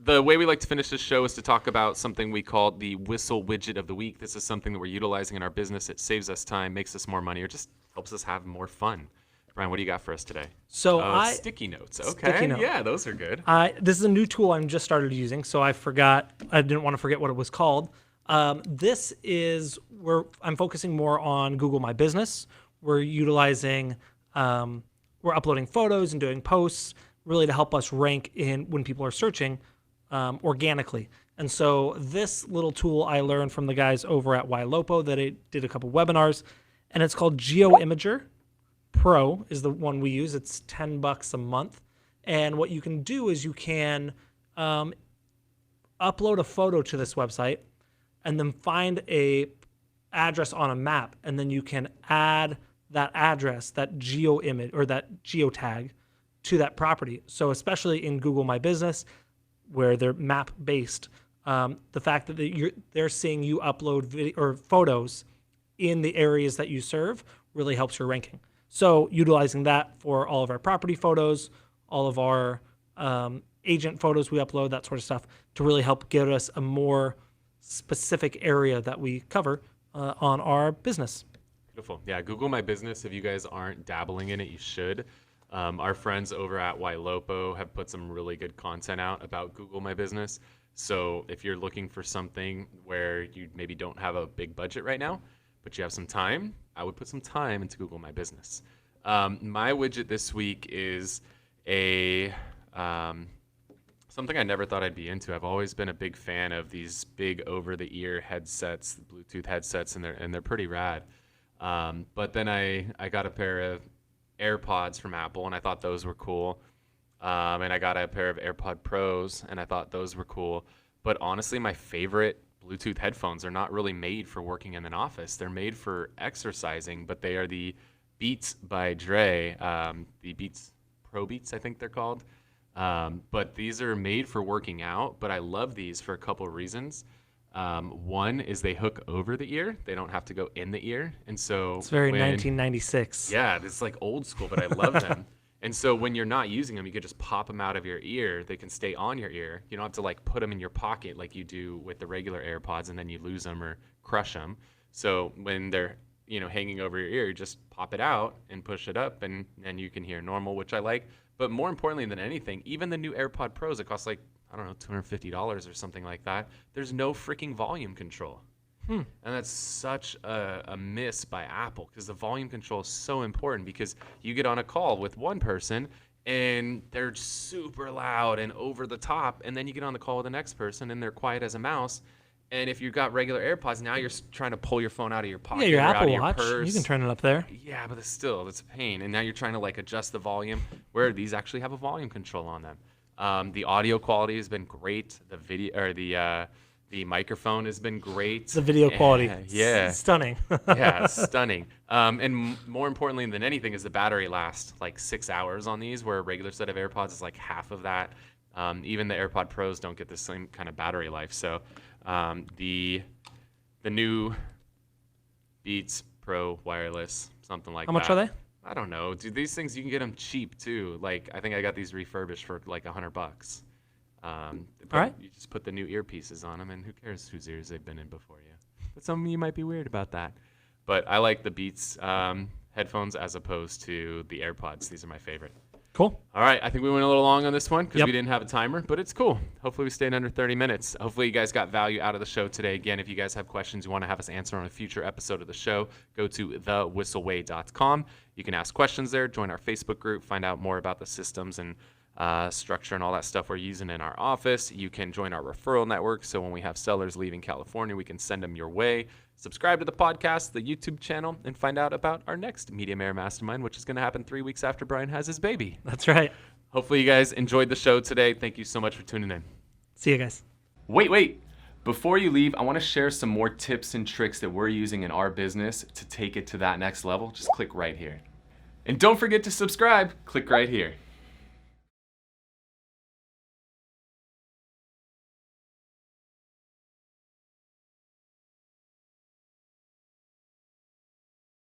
The way we like to finish this show is to talk about something we call the Whissel Widget of the Week. This is something that we're utilizing in our business. It saves us time, makes us more money, or just helps us have more fun. Bryan, what do you got for us today? Sticky notes. Okay. Sticky note. Yeah, those are good. This is a new tool I'm just started using, so I didn't want to forget what it was called. This is where I'm focusing more on Google My Business. We're utilizing, we're uploading photos and doing posts really to help us rank in when people are searching organically. And so this little tool I learned from the guys over at YLopo that I did a couple webinars, and it's called GeoImgr Pro is the one we use. It's $10 a month. And what you can do is you can upload a photo to this website and then find a address on a map, and then you can add that address, that geo image or that geotag to that property. So especially in Google My Business, where they're map based, the fact that they're seeing you upload video or photos in the areas that you serve really helps your ranking. So utilizing that for all of our property photos, all of our agent photos we upload, that sort of stuff, to really help get us a more specific area that we cover on our business. Beautiful. Yeah, Google My Business. If you guys aren't dabbling in it, you should. Our friends over at YLopo have put some really good content out about Google My Business. So if you're looking for something where you maybe don't have a big budget right now, but you have some time, I would put some time into Google My Business. My widget this week is something I never thought I'd be into. I've always been a big fan of these big over-the-ear headsets, Bluetooth headsets, and they're pretty rad. But then I got a pair of Airpods from Apple, and I thought those were cool. And I got a pair of AirPod Pros, and I thought those were cool. But honestly, my favorite Bluetooth headphones are not really made for working in an office. They're made for exercising, but they are the Beats by Dre, the Beats Pro Beats, I think they're called. But these are made for working out, but I love these for a couple of reasons. One is they hook over the ear. They don't have to go in the ear. And so it's very 1996. Yeah, it's like old school, but I love them. And so when you're not using them, you could just pop them out of your ear. They can stay on your ear. You don't have to like put them in your pocket like you do with the regular AirPods, and then you lose them or crush them. So when they're hanging over your ear, you just pop it out and push it up, and then you can hear normal, which I like. But more importantly than anything, even the new AirPod Pros, it costs like, I don't know, $250 or something like that. There's no freaking volume control. And that's such a miss by Apple, because the volume control is so important, because you get on a call with one person and they're super loud and over the top, and then you get on the call with the next person and they're quiet as a mouse. And if you've got regular AirPods, now you're trying to pull your phone out of your pocket, your or out Apple of your Watch, purse. you can turn it up there. Yeah, but it's a pain. And now you're trying to like adjust the volume, where these actually have a volume control on them. The audio quality has been great. The video, or the microphone has been great. The video quality, yeah, stunning. Yeah, stunning. And more importantly than anything is the battery lasts like 6 hours on these, where a regular set of AirPods is like half of that. Even the AirPod Pros don't get the same kind of battery life. So the new Beats Pro wireless, something like that. How much are they? I don't know, dude. These things, you can get them cheap too. Like, I think I got these refurbished for like $100. All right. You just put the new earpieces on them, and who cares whose ears they've been in before you. But some of you might be weird about that. But I like the Beats headphones as opposed to the AirPods. These are my favorite. Cool. All right, I think we went a little long on this one because Yep. we didn't have a timer, but it's cool. Hopefully we stayed under 30 minutes. Hopefully you guys got value out of the show today. Again, if you guys have questions you want to have us answer on a future episode of the show, go to thewhisselway.com. You can ask questions there, join our Facebook group, find out more about the systems and structure and all that stuff we're using in our office. You can join our referral network, so when we have sellers leaving California, we can send them your way. Subscribe to the podcast, the YouTube channel, and find out about our next Media Mayor Mastermind, which is going to happen 3 weeks after Bryan has his baby. That's right. Hopefully you guys enjoyed the show today. Thank you so much for tuning in. See you guys. Wait. Before you leave, I want to share some more tips and tricks that we're using in our business to take it to that next level. Just click right here. And don't forget to subscribe. Click right here.